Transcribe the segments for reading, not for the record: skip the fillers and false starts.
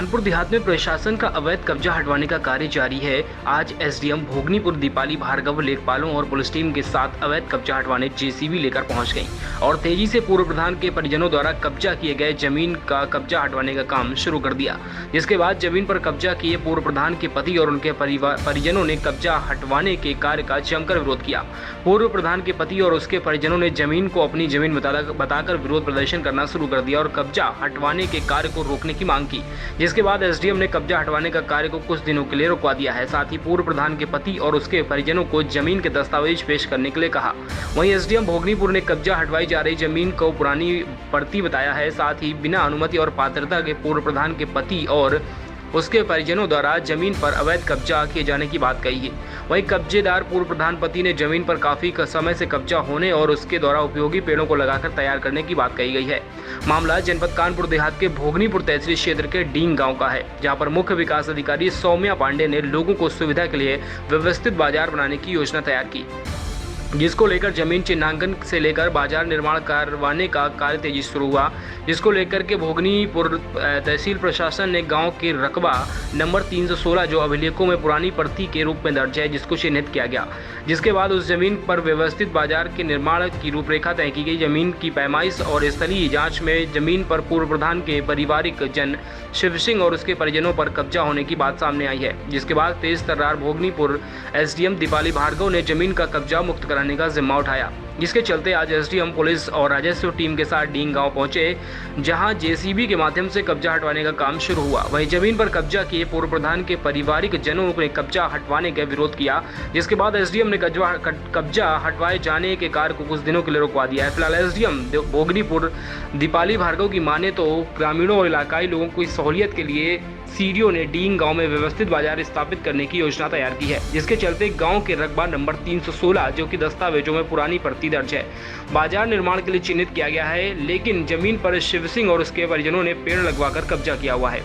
कानपुर देहात में प्रशासन का अवैध कब्जा हटवाने का कार्य जारी है। आज एसडीएम भोगनीपुर दीपाली भार्गव लेखपालों और पुलिस टीम के साथ अवैध कब्जा हटवाने जेसीबी लेकर पहुंच गई और तेजी से पूर्व प्रधान के परिजनों द्वारा कब्जा किए गए जमीन का कब्जा हटवाने का काम शुरू कर दिया। जिसके बाद जमीन पर कब्जा किए पूर्व प्रधान के पति और उनके परिजनों ने कब्जा हटवाने के कार्य का जमकर विरोध किया। पूर्व प्रधान के पति और उसके परिजनों ने जमीन को अपनी जमीन बताकर विरोध प्रदर्शन करना शुरू कर दिया और कब्जा हटवाने के कार्य को रोकने की मांग की। जिसके बाद एसडीएम ने कब्जा हटवाने का कार्य को कुछ दिनों के लिए रुकवा दिया है। साथ ही पूर्व प्रधान के पति और उसके परिजनों को जमीन के दस्तावेज पेश करने के लिए कहा। वहीं एसडीएम भोगनीपुर ने कब्जा हटवाई जा रही जमीन को पुरानी पड़ती बताया है। साथ ही बिना अनुमति और पात्रता के पूर्व प्रधान के पति और उसके परिजनों द्वारा जमीन पर अवैध कब्जा किए जाने की बात कही है। वहीं कब्जेदार पूर्व प्रधान पति ने जमीन पर काफी समय से कब्जा होने और उसके द्वारा उपयोगी पेड़ों को लगाकर तैयार करने की बात कही गई है। मामला जनपद कानपुर देहात के भोगनीपुर तहसील क्षेत्र के डींग गांव का है, जहां पर मुख्य विकास अधिकारी सौम्या पांडे ने लोगों को सुविधा के लिए व्यवस्थित बाजार बनाने की योजना तैयार की, जिसको लेकर जमीन चिन्हांकन से लेकर बाजार निर्माण करवाने का कार्य तेजी शुरू हुआ। जिसको लेकर के भोगनीपुर तहसील प्रशासन ने गांव के रकबा नंबर 316 जो अभिलेखों में पुरानी प्रति के रूप में दर्ज है, जिसको चिन्हित किया गया। जिसके बाद उस जमीन पर व्यवस्थित बाजार के निर्माण की रूपरेखा तय की गई। जमीन की पैमाइश और स्थलीय जांच में जमीन पर पूर्व प्रधान के पारिवारिक जन शिव सिंह और उसके परिजनों पर कब्जा होने की बात सामने आई है। जिसके बाद तेज तर्रार भोगनीपुर एसडीएम दीपाली भार्गव ने जमीन का कब्जा मुक्त कराने का जिम्मा उठाया। जिसके चलते आज एसडीएम पुलिस और राजस्व टीम के साथ डींग गांव पहुंचे, जहां जेसीबी के माध्यम से कब्जा हटवाने का काम शुरू हुआ। वहीं जमीन पर कब्जा किए पूर्व प्रधान के पारिवारिक जनों ने कब्जा हटवाने का विरोध किया। जिसके बाद एसडीएम ने कब्जा हटवाए जाने के कार्य को कुछ दिनों के लिए रुकवा दिया है। फिलहाल एसडीएम भोगनीपुर दीपाली भार्गव की माने तो ग्रामीणों और इलाकाई लोगों की सहूलियत के लिए सीडीओ ने डींग गांव में व्यवस्थित बाजार स्थापित करने की योजना तैयार की है। जिसके चलते गांव के रकबा नंबर 316 जो कि दस्तावेजों में पुरानी प्रति दर्ज है, बाजार निर्माण के लिए चिन्हित किया गया है। लेकिन जमीन पर शिव सिंह और उसके परिजनों ने पेड़ लगवाकर कब्जा किया हुआ है।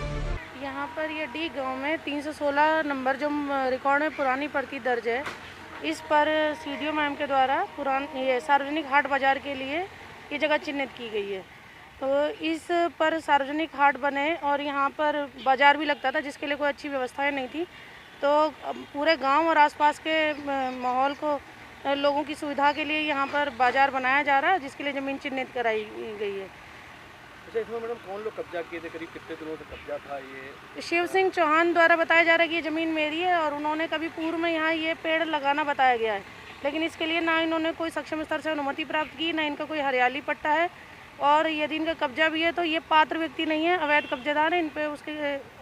यहाँ पर ये डी गांव में 316 नंबर जो रिकॉर्ड में पुरानी प्रति दर्ज है, इस पर सीडीओ मैम के द्वारा ये सार्वजनिक हाट बाजार के लिए ये जगह चिन्हित की गई है। तो इस पर सार्वजनिक हाट बने और यहाँ पर बाज़ार भी लगता था, जिसके लिए कोई अच्छी व्यवस्थाएं नहीं थी। तो पूरे गांव और आसपास के माहौल को लोगों की सुविधा के लिए यहाँ पर बाज़ार बनाया जा रहा है, जिसके लिए ज़मीन चिन्हित कराई गई है। अच्छा, इसमें मैडम कौन लोग कब्जा किए थे? करीब कितने दिनों से कब्जा था ये? शिव सिंह चौहान द्वारा बताया जा रहा है कि ये ज़मीन मेरी है और उन्होंने कभी पूर्व में यहाँ ये पेड़ लगाना बताया गया है, लेकिन इसके लिए ना इन्होंने कोई सक्षम स्तर से अनुमति प्राप्त की, ना इनका कोई हरियाली पट्टा है। और यदि इनका कब्जा भी है तो ये पात्र व्यक्ति नहीं है, अवैध कब्जेदार है। इन पे उसके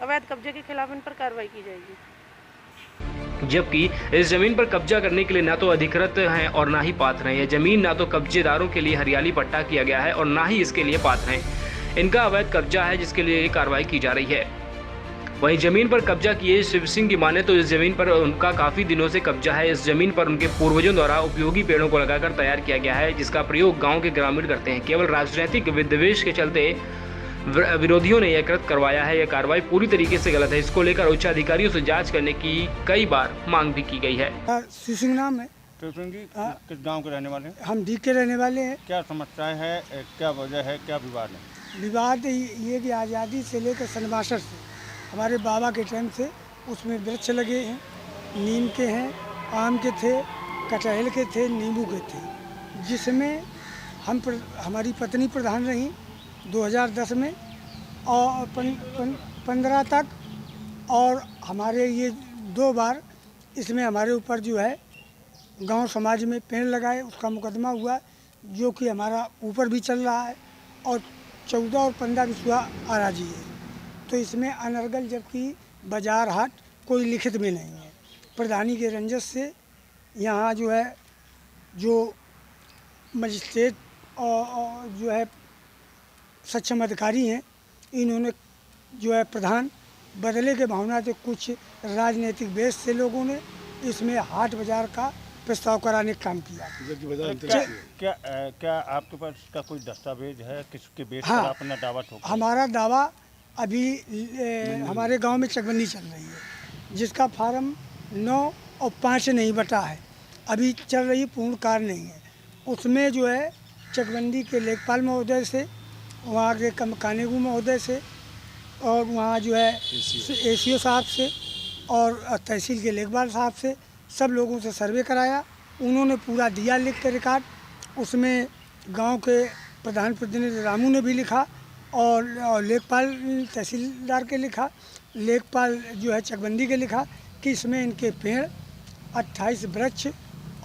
अवैध कब्जे के खिलाफ इन पर कार्रवाई की जाएगी। जबकि इस जमीन पर कब्जा करने के लिए ना तो अधिकृत हैं और ना ही पात्र हैं। यह जमीन ना तो कब्जेदारों के लिए हरियाली पट्टा किया गया है और ना ही इसके लिए पात्र हैं। इनका अवैध कब्जा है, जिसके लिए कार्रवाई की जा रही है। वहीं जमीन पर कब्जा किए शिव सिंह की माने तो इस जमीन पर उनका काफी दिनों से कब्जा है। इस जमीन पर उनके पूर्वजों द्वारा उपयोगी पेड़ों को लगाकर तैयार किया गया है, जिसका प्रयोग गांव के ग्रामीण करते हैं। केवल राजनीतिक विद्वेष के चलते विरोधियों ने यह कृत्य करवाया है। यह कार्रवाई पूरी तरीके से गलत है। इसको लेकर उच्च अधिकारियों से जांच करने की कई बार मांग भी की गई है। शिव सिंह नाम है। तो किस गाँव के रहने वाले हैं? हम डी के रहने वाले हैं। क्या समस्याएं है, क्या वजह है, क्या विवाद है? विवाद ये कि आज़ादी से लेकर सन 62 से हमारे बाबा के टाइम से उसमें वृक्ष लगे हैं, नीम के हैं, आम के थे, कटहल के थे, नींबू के थे, जिसमें हमारी पत्नी प्रधान रही 2010 में और 15 तक, और हमारे ये 2 बार इसमें हमारे ऊपर जो है गांव समाज में पेड़ लगाए, उसका मुकदमा हुआ, जो कि हमारा ऊपर भी चल रहा है और 14 और 15 विश्वा आराजी है। तो इसमें अनर्गल, जबकि बाजार हाट कोई लिखित में नहीं है। प्रधानी के रंजस से यहाँ जो है जो मजिस्ट्रेट और जो है सक्षम अधिकारी हैं, इन्होंने जो है प्रधान बदले के भावना से कुछ राजनीतिक बेस से लोगों ने इसमें हाट बाजार का प्रस्ताव कराने का काम किया। क्या आपके पास इसका कोई दस्तावेज है? किसके बेस पर हाँ, अपना दावा ठोका? हमारा दावा अभी हमारे गांव में चकबंदी चल रही है, जिसका फार्म 9 और 5 नहीं बटा है, अभी चल रही, पूर्ण कार्य नहीं है। उसमें जो है चकबंदी के लेखपाल महोदय से, वहाँ के कानेगू महोदय से और वहाँ जो है एसीओ साहब से और तहसील के लेखपाल साहब से सब लोगों से सर्वे कराया। उन्होंने पूरा दिया लिख के रिकॉर्ड। उसमें गांव के प्रधान प्रतिनिधि रामू ने भी लिखा और लेखपाल तहसीलदार के लिखा, लेखपाल जो है चकबंदी के लिखा कि इसमें इनके पेड़ 28 वृक्ष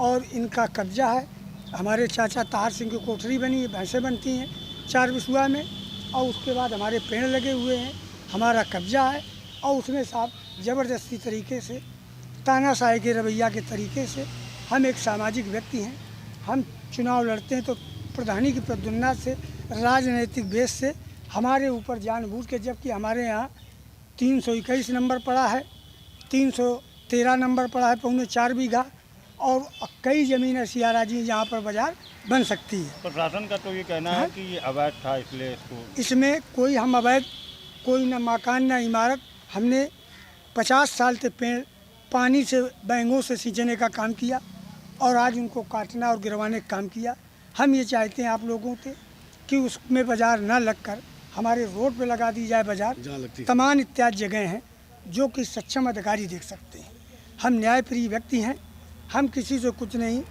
और इनका कब्जा है। हमारे चाचा तार सिंह की कोठरी बनी है, भैंसें बनती हैं 4 बिसुआ में, और उसके बाद हमारे पेड़ लगे हुए हैं, हमारा कब्जा है। और उसमें साहब ज़बरदस्ती तरीके से, तानाशाही के रवैया के तरीके से, हम एक सामाजिक व्यक्ति हैं, हम चुनाव लड़ते हैं तो प्रधानी की प्रद्युम्ना से, राजनैतिक बेस से हमारे ऊपर जानबूझ के, जबकि हमारे यहाँ 321 नंबर पड़ा है, 313 नंबर पड़ा है, 4.25 बीघा, और कई ज़मीन ऐसी आराजी हैं जहाँ पर बाज़ार बन सकती है। प्रशासन का तो ये कहना है कि ये अवैध था, इसलिए इसको इसमें कोई हम अवैध कोई न मकान न इमारत, हमने 50 साल से पेड़ पानी से बैंगों से सींचने का काम किया और आज उनको काटना और गिरवाने का काम किया। हम ये चाहते हैं आप लोगों से कि उसमें बाज़ार ना लगकर हमारे रोड पे लगा दी जाए बाज़ार। तमाम इत्यादि जगह हैं जो कि सक्षम अधिकारी देख सकते हैं। हम न्यायप्रिय व्यक्ति हैं, हम किसी से कुछ नहीं